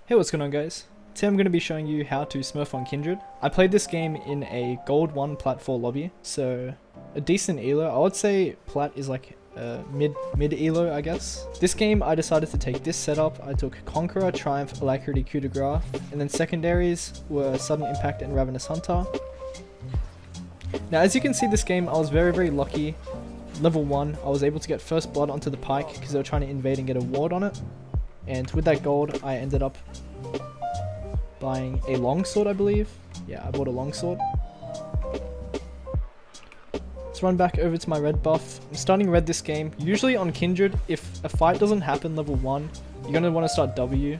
Hey, what's going on guys? Today I'm going to be showing you how to Smurf on Kindred. I played this game in a gold 1 plat 4 lobby, so a decent elo. I would say plat is like mid elo, I guess. This game I decided to take this setup. I took Conqueror, Triump, Alacrity, Coup, and then secondaries were Sudden Impact and Ravenous Hunter. Now as you can see, this game I was very lucky. Level 1 I was able to get first blood onto the pike because they were trying to invade and get a ward on it. And with that gold, I ended up buying a longsword, I believe. Yeah, I bought a longsword. Let's run back over to my red buff. I'm starting red this game. Usually on Kindred, if a fight doesn't happen level 1, you're going to want to start W.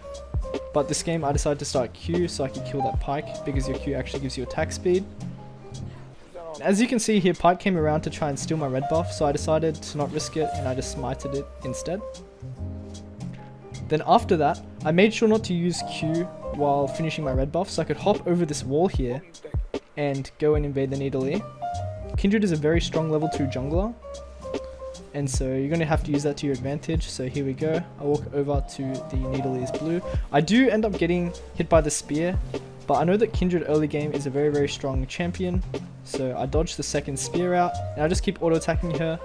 But this game, I decided to start Q so I could kill that pike because your Q actually gives you attack speed. As you can see here, pike came around to try and steal my red buff, so I decided to not risk it and I just smited it instead. Then after that, I made sure not to use Q while finishing my red buff, so I could hop over this wall here and go and invade the Needle E. Kindred is a very strong level 2 jungler, and so you're going to have to use that to your advantage. So here we go, I walk over to the Needle E's blue. I do end up getting hit by the spear, but I know that Kindred early game is a very strong champion, so I dodged the second spear out, and I just keep auto attacking her.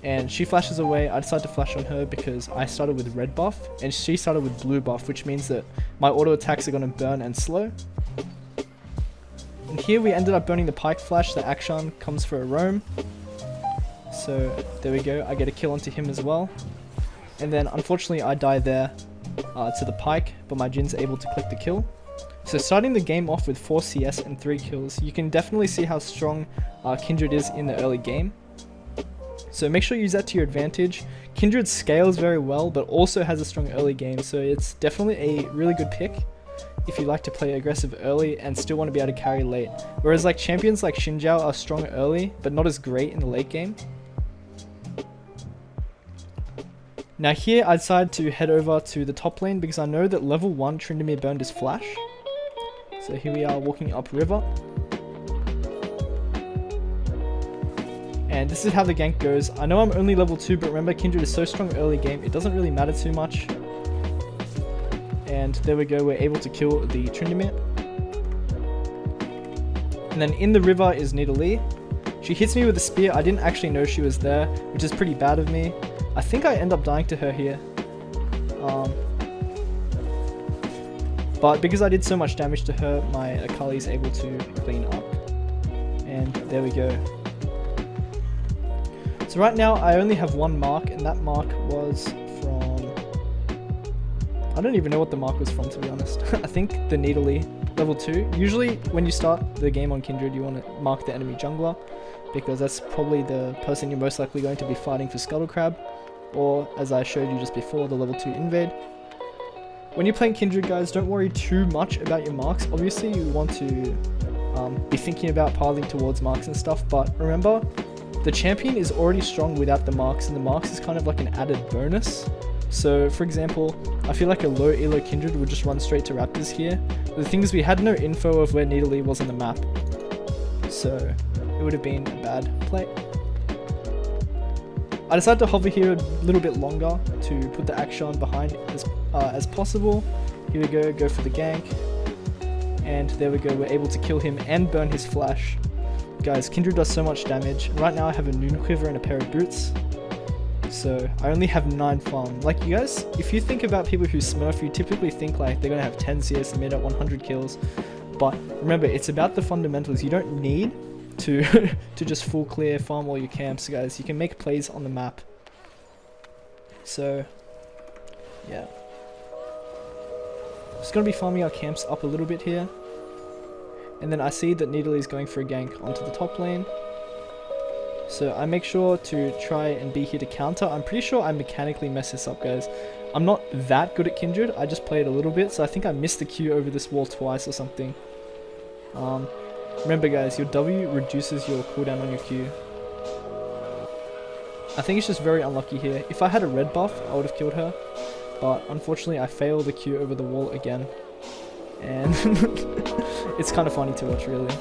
And she flashes away. I decided to flash on her because I started with red buff and she started with blue buff, which means that my auto attacks are going to burn and slow. And here we ended up burning the pike flash. The action comes for a roam. So there we go. I get a kill onto him as well. And then unfortunately I die there to the pike, but my Jin's able to click the kill. So starting the game off with 4 CS and 3 kills, you can definitely see how strong Kindred is in the early game. So make sure you use that to your advantage. Kindred scales very well, but also has a strong early game, so it's definitely a really good pick if you like to play aggressive early and still want to be able to carry late. Whereas like champions like Xinjiao are strong early, but not as great in the late game. Now here I decided to head over to the top lane because I know that level 1 Tryndamere burned his flash. So here we are walking up river. And this is how the gank goes. I know I'm only level 2, but remember Kindred is so strong early game, it doesn't really matter too much. And there we go, we're able to kill the Tryndamere. And then in the river is Needle E. She hits me with a spear. I didn't actually know she was there, which is pretty bad of me. I think I end up dying to her here. But because I did so much damage to her, my Akali is able to clean up. And there we go. So right now I only have one mark, and that mark was from... I don't even know what the mark was from, to be honest. I think the Needle E, level 2. Usually when you start the game on Kindred, you want to mark the enemy jungler, because that's probably the person you're most likely going to be fighting for Scuttle Crab, or as I showed you just before, the level 2 invade. When you're playing Kindred, guys, don't worry too much about your marks. Obviously you want to be thinking about piling towards marks and stuff, but remember, the champion is already strong without the marks, and the marks is kind of like an added bonus. So for example, I feel like a low elo Kindred would just run straight to Raptors here. The thing is, we had no info of where Needle E was on the map, so it would have been a bad play. I decided to hover here a little bit longer to put the action behind as possible. Here we go for the gank. And there we go, we're able to kill him and burn his flash. Guys, Kindred does so much damage. Right now I have a Noon Quiver and a pair of boots. So I only have 9 farm. Like, you guys, if you think about people who Smurf, you typically think like they're gonna have 10 CS mid at 100 kills. But remember, it's about the fundamentals. You don't need to to just full clear farm all your camps, guys. You can make plays on the map. So yeah. Just gonna be farming our camps up a little bit here. And then I see that Needle is going for a gank onto the top lane. So I make sure to try and be here to counter. I'm pretty sure I mechanically mess this up, guys. I'm not that good at Kindred. I just played a little bit, so I think I missed the Q over this wall twice or something. Remember, guys, your W reduces your cooldown on your Q. I think it's just very unlucky here. If I had a red buff, I would have killed her. But unfortunately, I failed the Q over the wall again. And it's kind of funny to watch, really.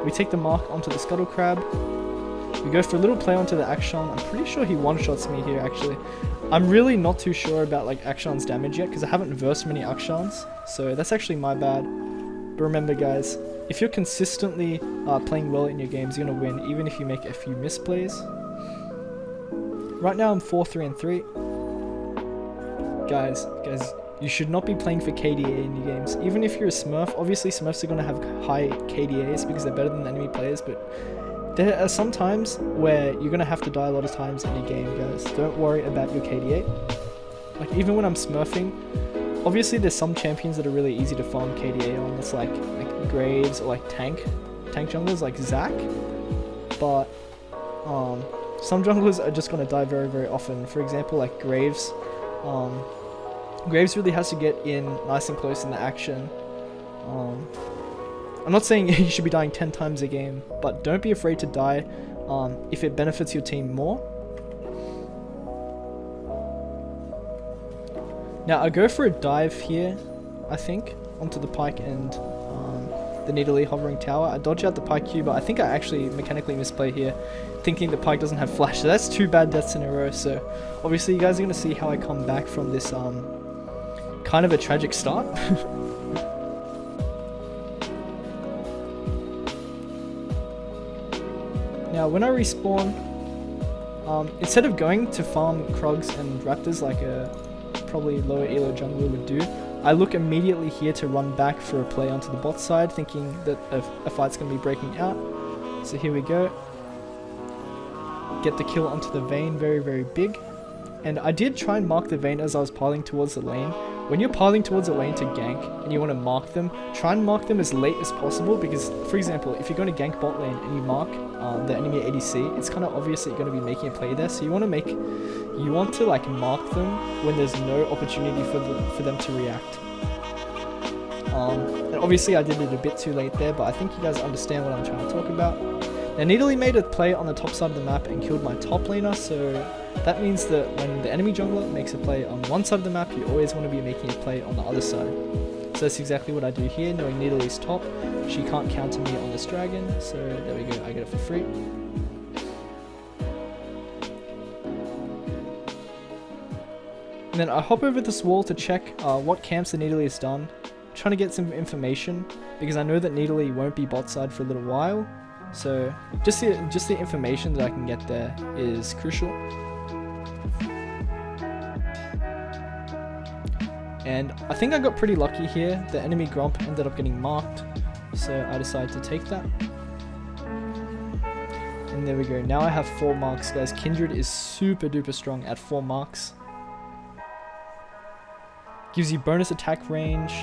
We take the mark onto the Scuttle Crab. We go for a little play onto the Action. I'm pretty sure he one-shots me here actually. I'm really not too sure about like Action's damage yet because I haven't versed many Actions, so that's actually my bad. But remember guys, if you're consistently playing well in your games, you're gonna win even if you make a few misplays. Right now I'm 4-3-3. Guys, you should not be playing for KDA in your games. Even if you're a Smurf, obviously Smurfs are gonna have high KDAs because they're better than enemy players, but there are some times where you're going to have to die a lot of times in your game, guys. Don't worry about your KDA. Like, even when I'm smurfing, obviously there's some champions that are really easy to farm KDA on. It's like Graves or like tank junglers like Zac. But some junglers are just going to die very, very often. For example, like Graves. Graves really has to get in nice and close in the action. I'm not saying you should be dying 10 times a game, but don't be afraid to die if it benefits your team more. Now I go for a dive here, I think, onto the Pike and the Nidalee hovering tower. I dodge out the Pike Q, but I think I actually mechanically misplay here, thinking the Pike doesn't have flash. So that's 2 bad deaths in a row. So obviously you guys are going to see how I come back from this kind of a tragic start. Now when I respawn, instead of going to farm Krugs and Raptors like a probably lower elo jungler would do, I look immediately here to run back for a play onto the bot side, thinking that a fight's going to be breaking out. So here we go. Get the kill onto the Vayne, very, very big. And I did try and mark the Vayne as I was piling towards the lane. When you're piling towards a lane to gank and you want to mark them, try and mark them as late as possible because, for example, if you're going to gank bot lane and you mark the enemy ADC, it's kind of obvious that you're going to be making a play there. So you want to like mark them when there's no opportunity for them to react. And obviously I did it a bit too late there, but I think you guys understand what I'm trying to talk about. Now Nidalee made a play on the top side of the map and killed my top laner, so that means that when the enemy jungler makes a play on one side of the map, you always want to be making a play on the other side. So that's exactly what I do here, knowing Nidalee's top. She can't counter me on this dragon, so there we go, I get it for free. And then I hop over this wall to check what camps the Nidalee has done, trying to get some information, because I know that Nidalee won't be bot side for a little while. So just the information that I can get there is crucial. And I think I got pretty lucky here. The enemy Gromp ended up getting marked, so I decided to take that. And there we go. Now I have 4 marks, guys. Kindred is super duper strong at 4 marks. Gives you bonus attack range.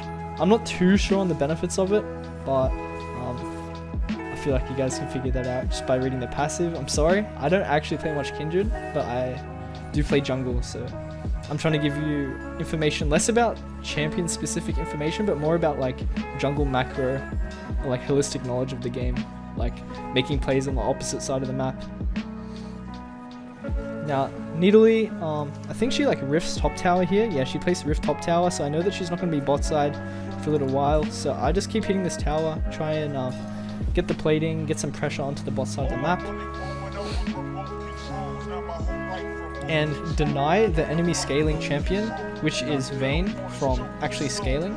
I'm not too sure on the benefits of it, but I feel like you guys can figure that out just by reading the passive. I'm sorry, I don't actually play much Kindred, but I do play jungle, so I'm trying to give you information less about champion specific information, but more about like jungle macro, or like holistic knowledge of the game, like making plays on the opposite side of the map. Now Nidalee, I think she like rifts top tower here. Yeah, she placed rift top tower, so I know that she's not going to be bot side for a little while, so I just keep hitting this tower, try and get the plating, get some pressure onto the bot side of the map, and deny the enemy scaling champion, which is Vayne, from actually scaling.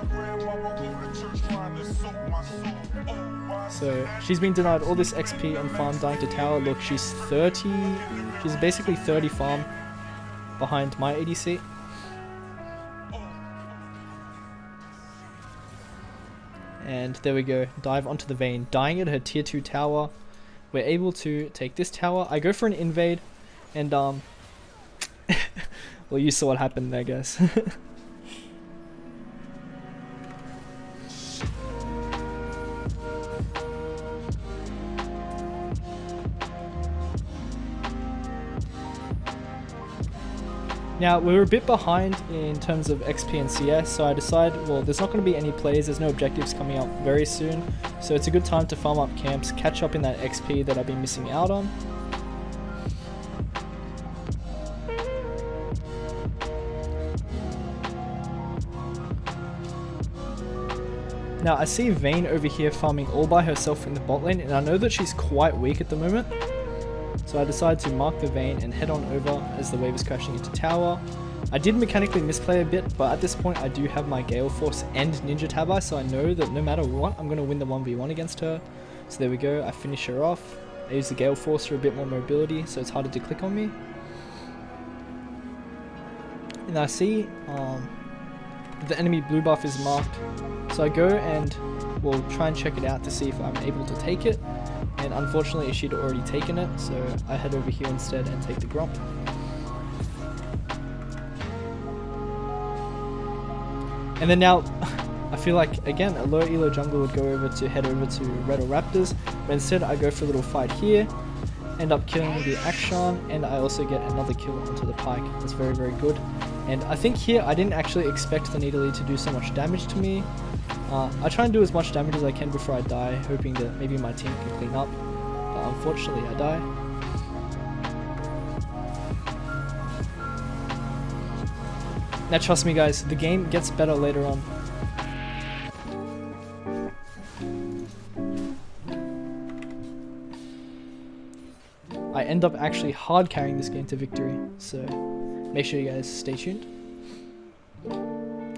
So she's been denied all this XP and farm dying to tower. Look, she's basically 30 farm behind my ADC. And there we go, dive onto the Vayne, dying at her tier 2 tower. We're able to take this tower. I go for an invade, and well, you saw what happened there, guys. Now, we were a bit behind in terms of XP and CS, so I decided, well, there's not going to be any plays, there's no objectives coming up very soon, so it's a good time to farm up camps, catch up in that XP that I've been missing out on. Now, I see Vayne over here farming all by herself in the bot lane, and I know that she's quite weak at the moment. So I decided to mark the vein and head on over as the wave is crashing into tower. I did mechanically misplay a bit, but at this point I do have my Galeforce and Ninja Tabi, so I know that no matter what, I'm going to win the 1v1 against her. So there we go, I finish her off. I use the Galeforce for a bit more mobility, so it's harder to click on me. And I see the enemy blue buff is marked, so I go and will try and check it out to see if I'm able to take it. And unfortunately she'd already taken it, so I head over here instead and take the Gromp. And then now, I feel like, again, a low elo jungle would go over to head over to Red or Raptors, but instead I go for a little fight here, end up killing the Akshan, and I also get another kill onto the Pike. That's very, very good. And I think here I didn't actually expect the Nidalee to do so much damage to me. I try and do as much damage as I can before I die, hoping that maybe my team can clean up, but unfortunately I die. Now trust me guys, the game gets better later on. I end up actually hard carrying this game to victory, so make sure you guys stay tuned.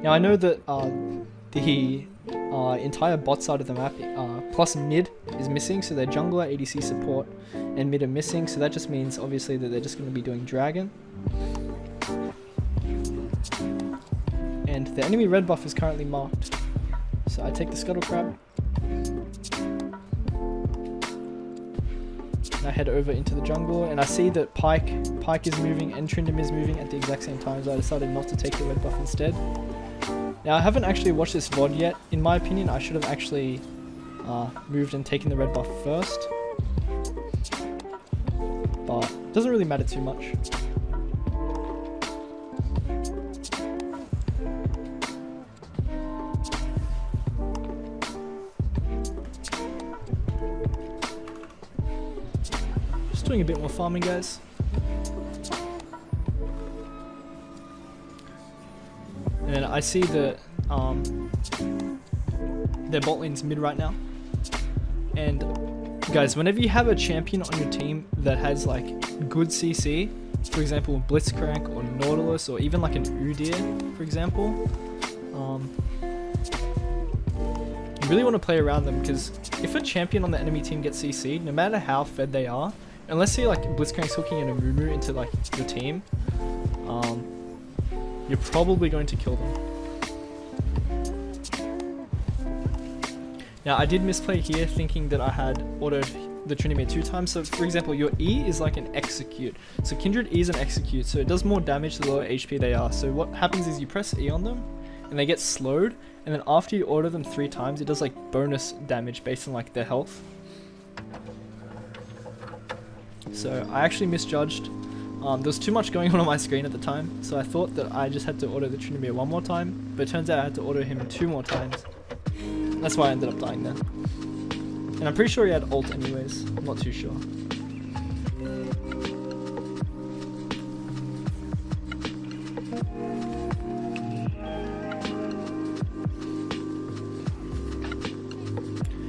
Now I know that the entire bot side of the map plus mid is missing, so their jungler, ADC support, and mid are missing, so that just means obviously that they're just going to be doing dragon. And the enemy red buff is currently marked, so I take the scuttle crab. I head over into the jungle and I see that Pike is moving and Triump is moving at the exact same time, so I decided not to take the red buff instead. Now I haven't actually watched this VOD yet. In my opinion, I should have actually moved and taken the red buff first, but it doesn't really matter too much. Doing a bit more farming, guys. And then I see that their bot lane's mid right now. And guys, whenever you have a champion on your team that has like good CC, for example Blitzcrank or Nautilus or even like an Udyr, for example, you really want to play around them, because if a champion on the enemy team gets CC'd, no matter how fed they are, unless say like Blitzcrank's hooking in a Mumu into like your team, you're probably going to kill them. Now I did misplay here thinking that I had autoed the Triump 2 times. So for example, your E is like an execute. So Kindred E is an execute, so it does more damage the lower HP they are. So what happens is you press E on them and they get slowed, and then after you auto them 3 times, it does like bonus damage based on like their health. So I actually misjudged. There was too much going on my screen at the time, so I thought that I just had to auto the Triump 1 more time, but it turns out I had to auto him 2 more times. That's why I ended up dying there. And I'm pretty sure he had ult anyways, I'm not too sure.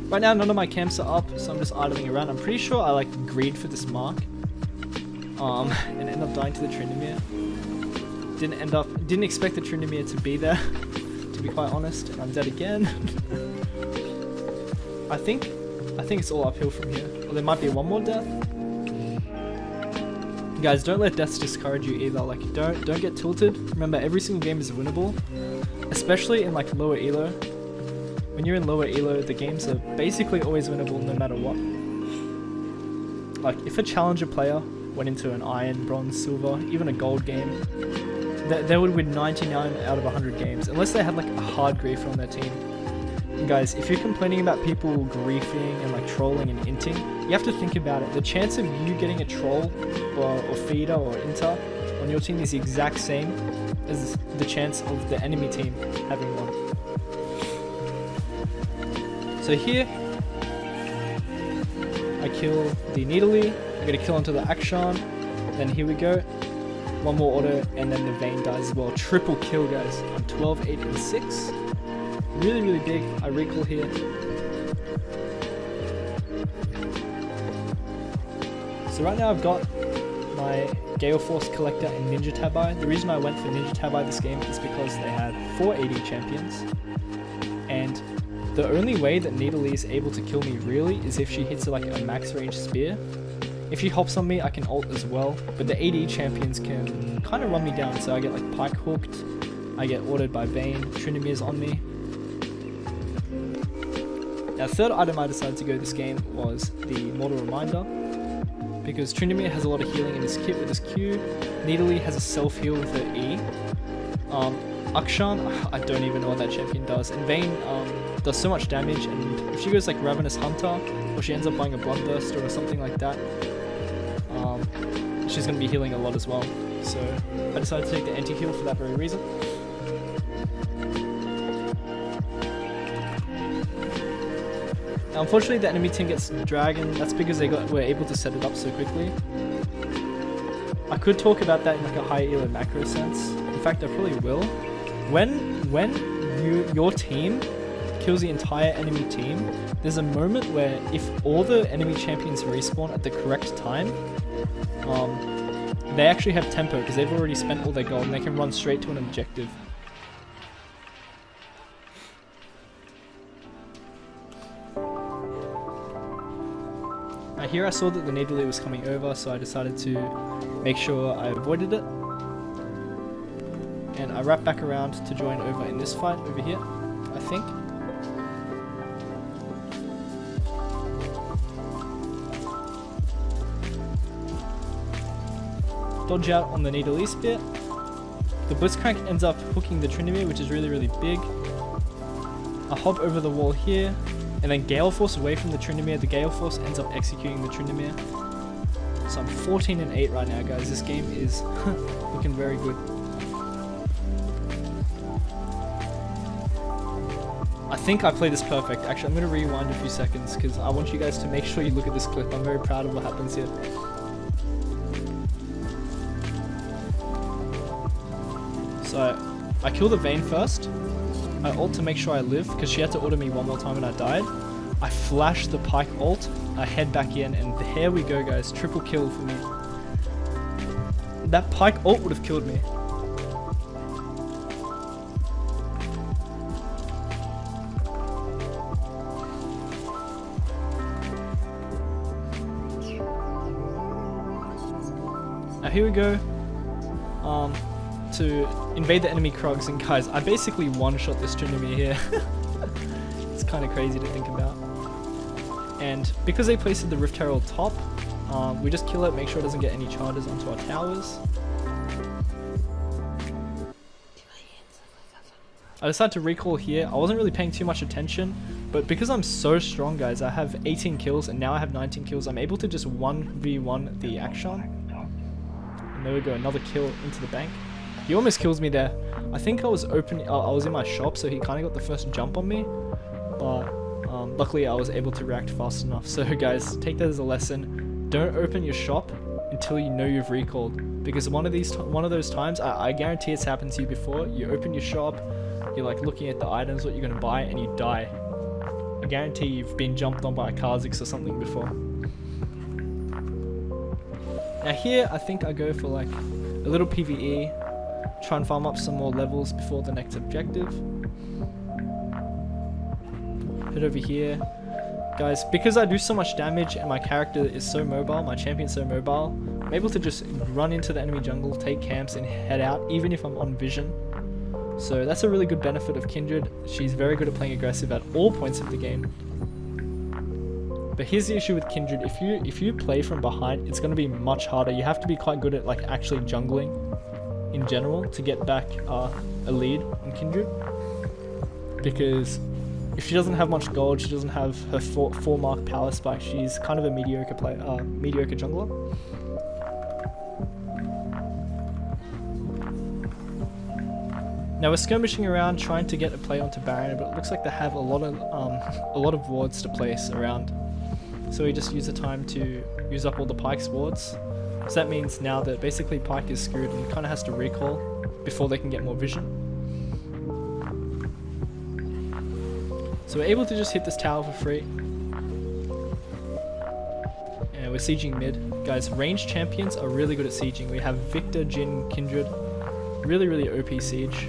Right now none of my camps are up, so I'm just idling around. I'm pretty sure I like greed for this mark. And end up dying to the Triump. Didn't expect the Triump to be there, to be quite honest, and I'm dead again. I think it's all uphill from here. Or there might be one more death. Guys, don't let deaths discourage you either. Like don't get tilted. Remember, every single game is winnable, especially in like lower elo. When you're in lower elo, the games are basically always winnable no matter what. Like if a challenger player went into an iron, bronze, silver, even a gold game, they would win 99 out of 100 games, unless they had like a hard griefer on their team. And guys, if you're complaining about people griefing and like trolling and inting, you have to think about it. The chance of you getting a troll or feeder or inter on your team is the exact same as the chance of the enemy team having one. So here, I kill the Nidalee, I get a kill onto the Akshan, then here we go, one more auto, and then the Vayne dies as well. Triple kill, guys. I'm 12, 8, and 6. Really, really big. I recall So right now I've got my Galeforce Collector and Ninja Tabai. The reason I went for Ninja Tabai this game is because they had 4 AD champions, and the only way that Nidalee is able to kill me really is if she hits like a max range spear. If she hops on me, I can ult as well, but the AD champions can kind of run me down, so I get like pike hooked, I get ordered by Vayne, Trinimir's on me. Now the third item I decided to go this game was the Mortal Reminder, because Trinimir has a lot of healing in his kit with his Q, Nidalee has a self-heal with her E, Akshan, I don't even know what that champion does, and Vayne does so much damage, and if she goes like Ravenous Hunter, or she ends up buying a Bloodthirster or something like that, she's going to be healing a lot as well. So I decided to take the anti-heal for that very reason. Now, unfortunately the enemy team gets Dragon, that's because they were able to set it up so quickly. I could talk about that in like a high elo macro sense. In fact, I probably will. When your team kills the entire enemy team, there's a moment where if all the enemy champions respawn at the correct time, they actually have tempo because they've already spent all their gold and they can run straight to an objective. Now here I saw that the Nidalee was coming over, so I decided to make sure I avoided it. And I wrap back around to join over in this fight over here, I think. Dodge out on the Nidalee spear. The Blitzcrank ends up hooking the Trinimir, which is really, really big. I hop over the wall here, and then Galeforce away from the Trinimir. The Galeforce ends up executing the Trinimir. So I'm 14-8 right now, guys. This game is looking very good. I think I played this perfect. Actually, I'm going to rewind a few seconds because I want you guys to make sure you look at this clip. I'm very proud of what happens here. So I kill the Vayne first. I ult to make sure I live because she had to order me one more time and I died. I flash the pike ult. I head back in and here we go, guys. Triple kill for me. That pike ult would have killed me. Now here we go. To invade the enemy Krugs, and guys, I basically one-shot this Trinimir here. It's kind of crazy to think about. And because they placed the Rift Herald top, we just kill it, make sure it doesn't get any charges onto our towers. I decided to recall here. I wasn't really paying too much attention, but because I'm so strong, guys, I have 18 kills and now I have 19 kills, I'm able to just 1v1 the Akshan. And there we go, another kill into the bank. He almost kills me there. I think I was in my shop, so he kind of got the first jump on me. But luckily I was able to react fast enough. So guys, take that as a lesson. Don't open your shop until you know you've recalled. Because one of those times, I guarantee it's happened to you before. You open your shop, you're like looking at the items, what you're going to buy, and you die. I guarantee you've been jumped on by a Kha'Zix or something before. Now here, I think I go for like a little PvE. Try and farm up some more levels before the next objective. Head over here. Guys, because I do so much damage and my character is so mobile, my champion's so mobile, I'm able to just run into the enemy jungle, take camps and head out, even if I'm on vision. So that's a really good benefit of Kindred. She's very good at playing aggressive at all points of the game. But here's the issue with Kindred. If you play from behind, it's going to be much harder. You have to be quite good at like actually jungling in general to get back a lead on Kindred, because if she doesn't have much gold, she doesn't have her 4 mark power spike, she's kind of a mediocre player, mediocre jungler. Now we're skirmishing around trying to get a play onto Baron, but it looks like they have a lot of wards to place around, so we just use the time to use up all the Pike's wards. So that means now that basically Pike is screwed and kind of has to recall before they can get more vision. So we're able to just hit this tower for free. And we're we're sieging mid. Guys, ranged champions are really good at sieging. We have Victor, Jin, Kindred. Really OP siege.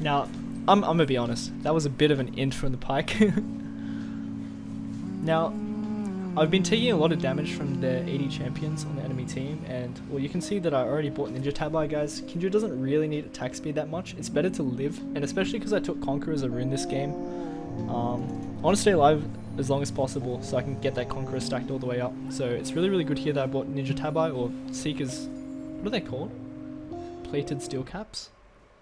Now, I'm gonna be honest, that was a bit of an int from the pike. Now, I've been taking a lot of damage from the 80 champions on the enemy team, and well, you can see that I already bought Ninja Tabi, guys. Kindred doesn't really need attack speed that much. It's better to live, and especially because I took Conqueror as a rune this game. I want to stay alive as long as possible so I can get that Conqueror stacked all the way up. So it's really good here that I bought Ninja Tabi, or Seekers, what are they called? Plated steel caps.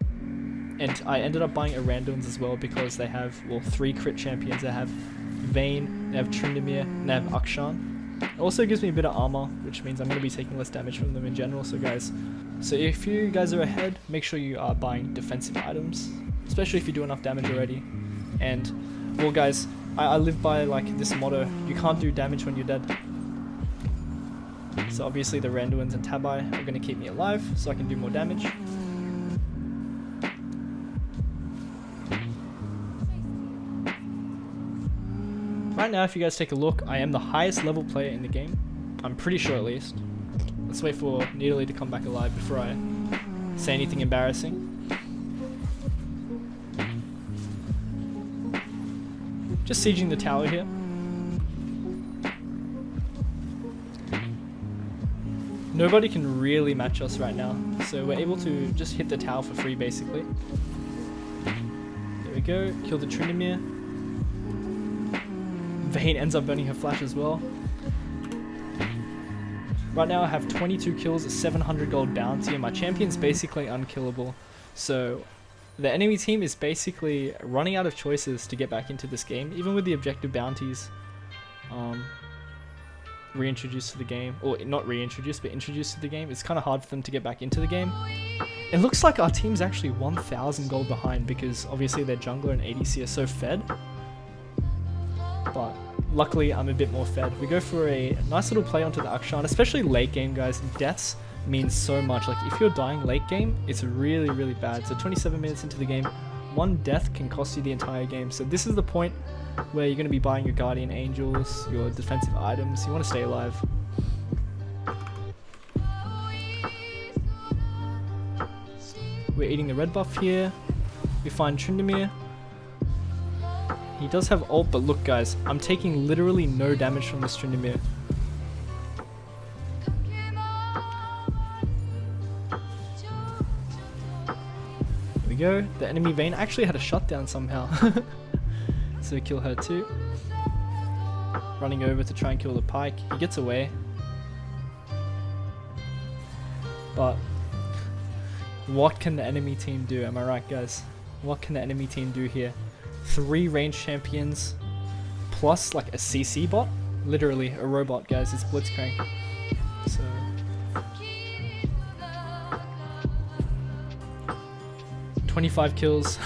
And I ended up buying a Randuins as well because they have, well, 3 crit champions. They have Vayne, they have Tryndamere, and they have Akshan. It also gives me a bit of armor, which means I'm going to be taking less damage from them in general. So guys, if you guys are ahead, make sure you are buying defensive items, especially if you do enough damage already. And, well guys, I live by like this motto, you can't do damage when you're dead. So obviously the Randuins and Tabi are going to keep me alive so I can do more damage. Right now, if you guys take a look, I am the highest level player in the game. I'm pretty sure at least. Let's wait for Nidalee to come back alive before I say anything embarrassing. Just sieging the tower here. Nobody can really match us right now, so we're able to just hit the tower for free basically. There we go, kill the Tryndamere. Vayne ends up burning her flash as well. Right now I have 22 kills, a 700 gold bounty, and my champion's basically unkillable. So the enemy team is basically running out of choices to get back into this game, even with the objective bounties reintroduced to the game, or not reintroduced but introduced to the game. It's kind of hard for them to get back into the game. It looks like our team's actually 1000 gold behind because obviously their jungler and ADC are so fed. But luckily I'm a bit more fed. We go for a nice little play onto the Akshan, especially late game, guys. Deaths means so much. Like if you're dying late game, it's really bad. So 27 minutes into the game, 1 death can cost you the entire game. So this is the point where you're going to be buying your Guardian Angels, your defensive items. You want to stay alive. We're eating the red buff here. We find Tryndamere. He does have ult, but look guys, I'm taking literally no damage from this Tryndamere. There we go. The enemy Vayne actually had a shutdown somehow. So we kill her too. Running over to try and kill the pike. He gets away. But what can the enemy team do? Am I right, guys? What can the enemy team do here? 3 ranged champions plus like a CC bot, literally a robot, guys. It's Blitzcrank. So 25 kills.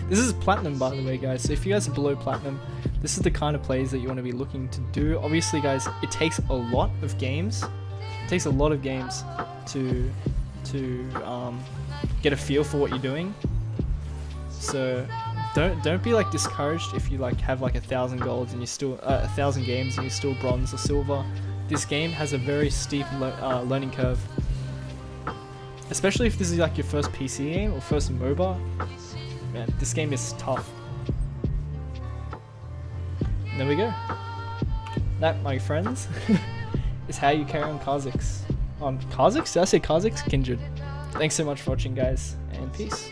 This is platinum, by the way, guys. So if you guys are below platinum, this is the kind of plays that you want to be looking to do. Obviously, guys, it takes a lot of games. It takes a lot of games to get a feel for what you're doing. So don't be like discouraged if you like have like 1,000 golds and you still 1,000 games and you're still bronze or silver. This game has a very steep learning curve, especially if this is like your first PC game or first MOBA. Man, this game is tough. And there we go. That, my friends, is how you carry on Kha'Zix. On Kha'Zix? Did I say Kha'Zix? Kindred. Thanks so much for watching, guys, and peace.